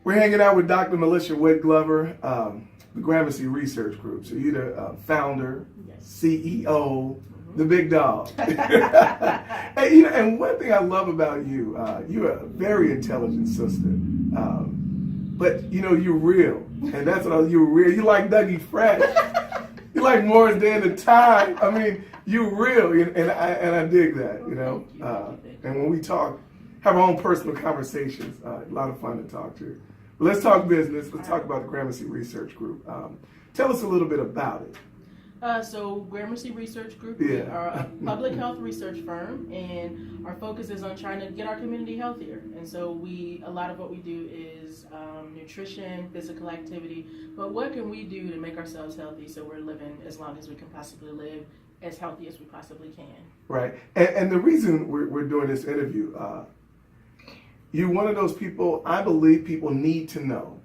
We're hanging out with Dr. Melicia Whitt-Glover, the Gramercy Research Group. So you're the founder, Yes. CEO, the big dog. And one thing I love about you, you're a very intelligent sister. But you're real, and that's what you're real. You like Dougie Fresh. You like Morris Day and the Tide. I mean, you're real, and I dig that. And when we talk, have our own personal conversations. A lot of fun to talk to. But let's talk business. Let's talk about the Gramercy Research Group. Tell us a little bit about it. So Gramercy Research Group, we are a public health research firm, and our focus is on trying to get our community healthier. And so a lot of what we do is nutrition, physical activity, but what can we do to make ourselves healthy so we're living as long as we can possibly live, as healthy as we possibly can. Right. And the reason we're doing this interview, you're one of those people, I believe people need to know.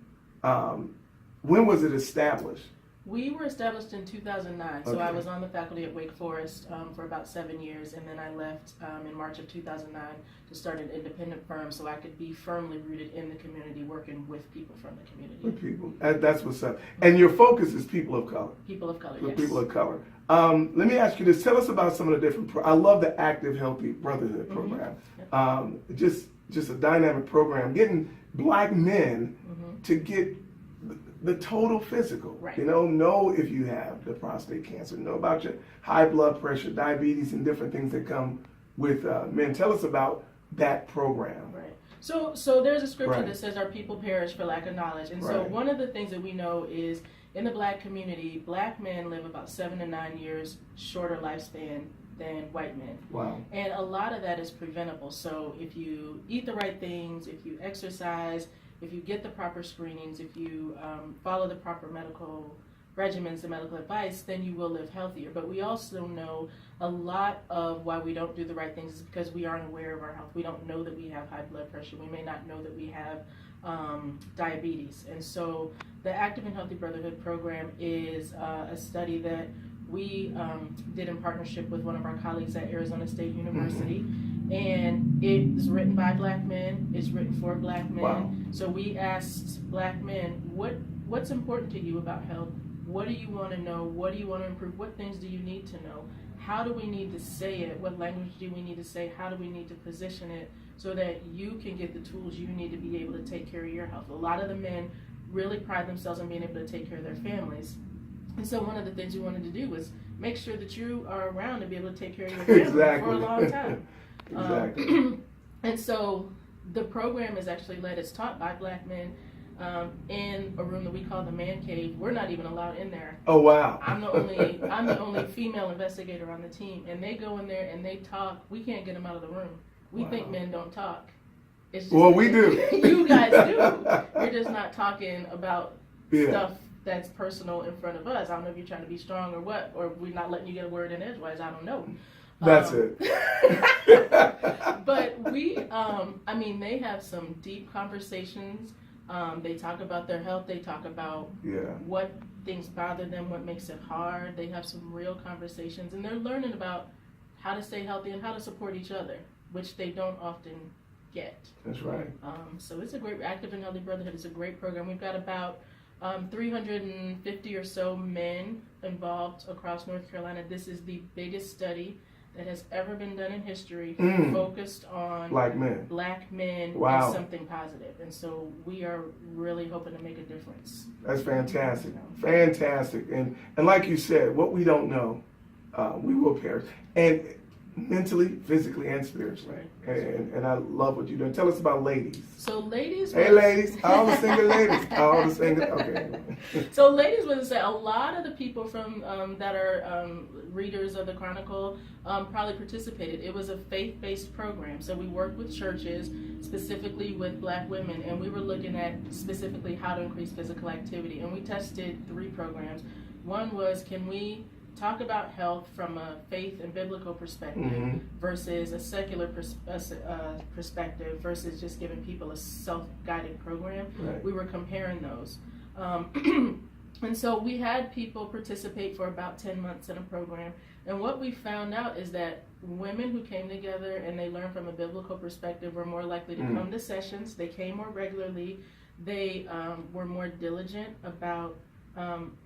When was it established? We were established in 2009, so I was on the faculty at Wake Forest for about 7 years, and then I left in March of 2009 to start an independent firm so I could be firmly rooted in the community, working with people from the community. With people, that's what's up. And your focus is people of color. People of color, With yes. people of color. Let me ask you this. Tell us about some of the different, I love the Active Healthy Brotherhood program. Just a dynamic program, getting black men to get the total physical. Right. Know if you have the prostate cancer, know about your high blood pressure, diabetes, and different things that come with men. Tell us about that program. Right. So there's a scripture that says our people perish for lack of knowledge. And so one of the things that we know is in the black community, black men live about 7 to 9 years shorter lifespan than white men. Wow. And a lot of that is preventable. So if you eat the right things, if you exercise, if you get the proper screenings, if you follow the proper medical regimens and medical advice, then you will live healthier. But we also know a lot of why we don't do the right things is because we aren't aware of our health. We don't know that we have high blood pressure. We may not know that we have diabetes. And so the Active and Healthy Brotherhood program is a study that we did in partnership with one of our colleagues at Arizona State University. And it is written by black men. It's written for black men. Wow. So we asked black men, what's important to you about health? What do you want to know? What do you want to improve? What things do you need to know? How do we need to say it? What language do we need to say? How do we need to position it so that you can get the tools you need to be able to take care of your health? A lot of the men really pride themselves on being able to take care of their families. And so one of the things we wanted to do was make sure that you are around to be able to take care of your family for a long time. Exactly. And so the program is actually it's taught by black men in a room that we call the man cave. We're not even allowed in there. Oh wow. I'm the only female investigator on the team, and they go in there and they talk. We can't get them out of the room. We think men don't talk. It's just we do. You guys do. You're just not talking about stuff that's personal in front of us. I don't know if you're trying to be strong or what, or we're not letting you get a word in edgewise. I don't know. That's it. But they have some deep conversations. They talk about their health. They talk about what things bother them, what makes it hard. They have some real conversations, and they're learning about how to stay healthy and how to support each other, which they don't often get. That's right. So it's a great, Active and Healthy Brotherhood is a great program. We've got about 350 or so men involved across North Carolina. This is the biggest study that has ever been done in history focused on black men and something positive. And so we are really hoping to make a difference. That's fantastic. Fantastic. And like you said, what we don't know, we will perish. And mentally, physically, and spiritually. Right. And I love what you're doing. Tell us about ladies. So ladies. Hey ladies, all the single ladies. All the single, okay. So ladies, was to say, a lot of the people from that are readers of the Chronicle probably participated. It was a faith-based program. So we worked with churches, specifically with black women, and we were looking at specifically how to increase physical activity. And we tested 3 programs. One was, can we talk about health from a faith and biblical perspective versus a secular perspective versus just giving people a self-guided program. Right. We were comparing those. And so we had people participate for about 10 months in a program. And what we found out is that women who came together and they learned from a biblical perspective were more likely to come to sessions. They came more regularly. They were more diligent about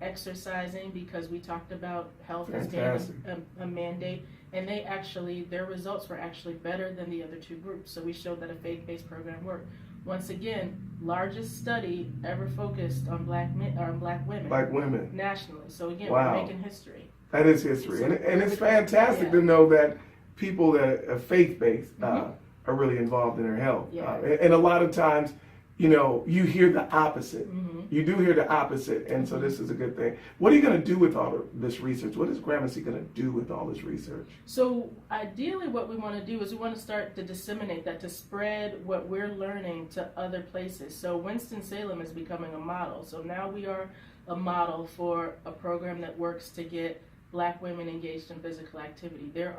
exercising because we talked about health as being a mandate, and their results were actually better than the other two groups. So we showed that a faith-based program worked. Once again, largest study ever focused on black women nationally. So again, wow. We're making history. That is history, and it's fantastic to know that people that are faith-based are really involved in their health. Yeah. And a lot of times, you hear the opposite. You do hear the opposite, and so this is a good thing. What are you going to do with all of this research? What is Gramercy going to do with all this research? So ideally what we want to do is we want to start to disseminate that, to spread what we're learning to other places. So Winston-Salem is becoming a model. So now we are a model for a program that works to get black women engaged in physical activity. There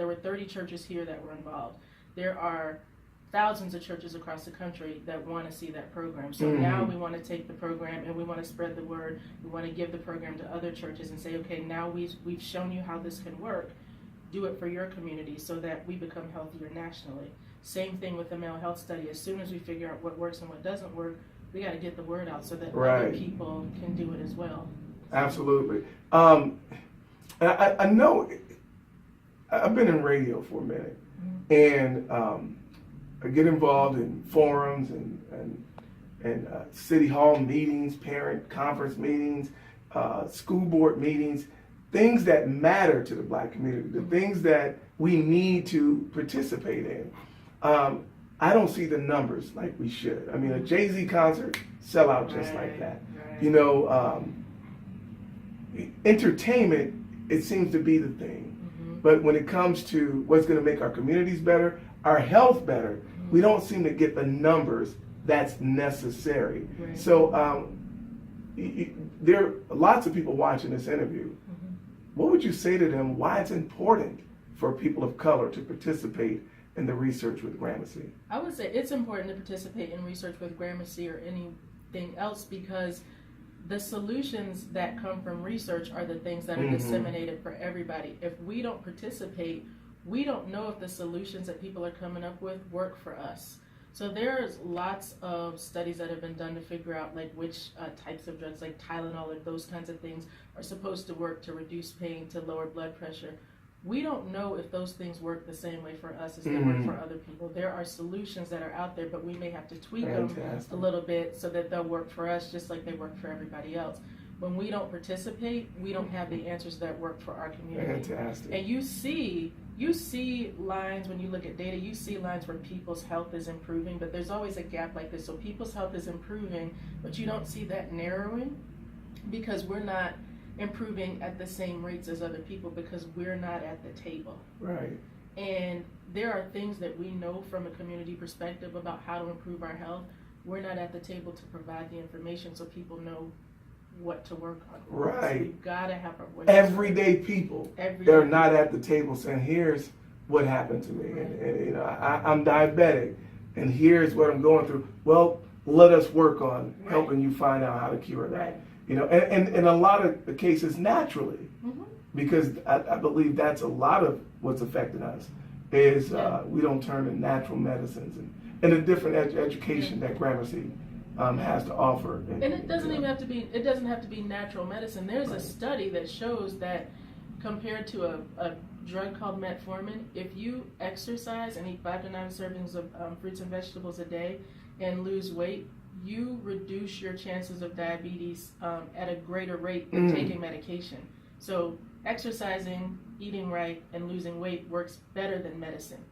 were 30 churches here that were involved. There are thousands of churches across the country that want to see that program. So now we want to take the program and we want to spread the word. We want to give the program to other churches and say, okay, now we've shown you how this can work. Do it for your community so that we become healthier nationally. Same thing with the male health study. As soon as we figure out what works and what doesn't work, we got to get the word out so that other people can do it as well. Absolutely. I know I've been in radio for a minute, and I get involved in forums and city hall meetings, parent conference meetings, school board meetings, things that matter to the black community, the things that we need to participate in. I don't see the numbers like we should. I mean, a Jay-Z concert sell out just like that. Entertainment, it seems to be the thing. But when it comes to what's going to make our communities better, our health better, we don't seem to get the numbers that's necessary. Right. So there are lots of people watching this interview. What would you say to them why it's important for people of color to participate in the research with Gramercy? I would say it's important to participate in research with Gramercy or anything else because the solutions that come from research are the things that are disseminated for everybody. If we don't participate, we don't know if the solutions that people are coming up with work for us. So there's lots of studies that have been done to figure out like which types of drugs like Tylenol or those kinds of things are supposed to work to reduce pain, to lower blood pressure. We don't know if those things work the same way for us as they work for other people. There are solutions that are out there, but we may have to tweak them a little bit so that they'll work for us just like they work for everybody else. When we don't participate, we don't have the answers that work for our community. Fantastic. And you see lines when you look at data, you see lines where people's health is improving, but there's always a gap like this. So people's health is improving, but you don't see that narrowing because we're not improving at the same rates as other people because we're not at the table. Right. And there are things that we know from a community perspective about how to improve our health. We're not at the table to provide the information so people know what to work on. Right. So we've got to have our voice. Everyday people. They're not at the table saying, here's what happened to me. Right. And I'm diabetic and here's what I'm going through. Well, let us work on helping you find out how to cure that. Right. And in a lot of the cases naturally, because I believe that's a lot of what's affecting us is we don't turn to natural medicines and a different education that Gramercy has to offer. And it doesn't even have to be. It doesn't have to be natural medicine. There's a study that shows that compared to a drug called metformin, if you exercise and eat 5 to 9 servings of fruits and vegetables a day and lose weight, you reduce your chances of diabetes at a greater rate than taking medication. So exercising, eating right, and losing weight works better than medicine.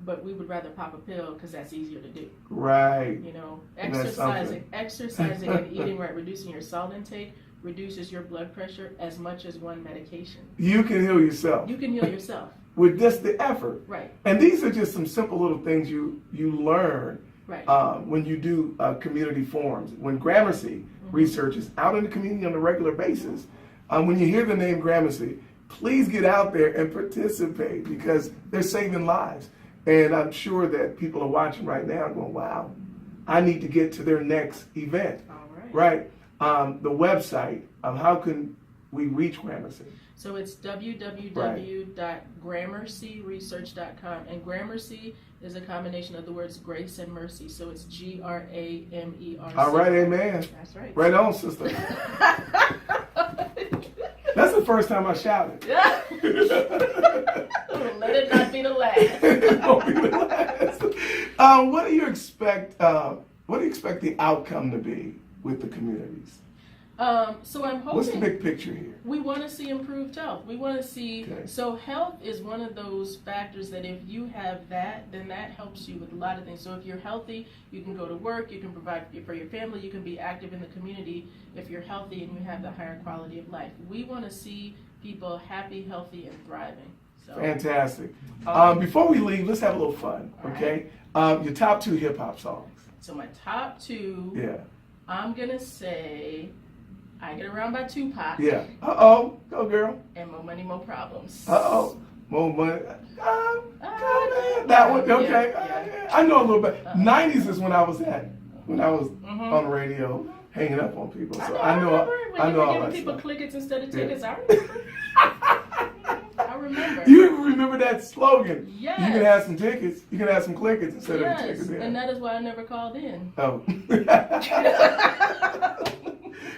But we would rather pop a pill because that's easier to do. Right. Exercising and eating right, reducing your salt intake, reduces your blood pressure as much as one medication. You can heal yourself. You can heal yourself. With just the effort. Right. And these are just some simple little things you learn when you do community forums. When Gramercy research is out in the community on a regular basis, when you hear the name Gramercy, please get out there and participate because they're saving lives. And I'm sure that people are watching right now going, wow, I need to get to their next event. All right. The website, how can we reach Gramercy? So it's www.gramercyresearch.com. And Gramercy is a combination of the words grace and mercy. So it's Gramercy. All right, amen. That's right. Right on, sister. That's the first time I shouted. Yeah. Let it not be the last. It won't be the last. What do you expect? What do you expect the outcome to be with the communities? So I'm hoping. What's the big picture here? We want to see improved health. We want to see, Okay. so health is one of those factors that if you have that, then that helps you with a lot of things. So if you're healthy, you can go to work, you can provide for your family, you can be active in the community if you're healthy and you have the higher quality of life. We want to see people happy, healthy, and thriving. So, Fantastic. Before we leave, let's have a little fun, okay? Your top 2 hip hop songs. so my top 2, Yeah. I'm going to say I Get Around by Tupac. Yeah. Uh-oh. Go, girl. And More Money, More Problems. Uh-oh. More money. That one. Okay. Yeah. I know a little bit. 90s is when I was on the radio hanging up on people. So I know remember when I you know were all giving that people stuff. clickets instead of tickets. Yeah. I remember. You even remember that slogan? Yes. You can have some tickets. You can have some clickets instead Yes, of tickets. Yeah. and that is why I never called in. Oh.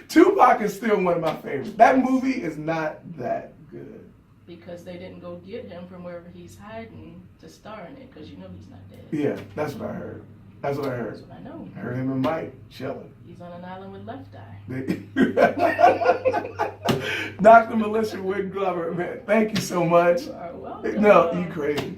Tupac is still one of my favorites. That movie is not that good. Because they didn't go get him from wherever he's hiding to star in it, because you know he's not dead. Yeah, that's what I heard. That's what I heard. That's what I know. I heard him and Mike chilling. He's on an island with Left Eye. Dr. Melicia Whitt-Glover, man, thank you so much. You are welcome. No, you crazy.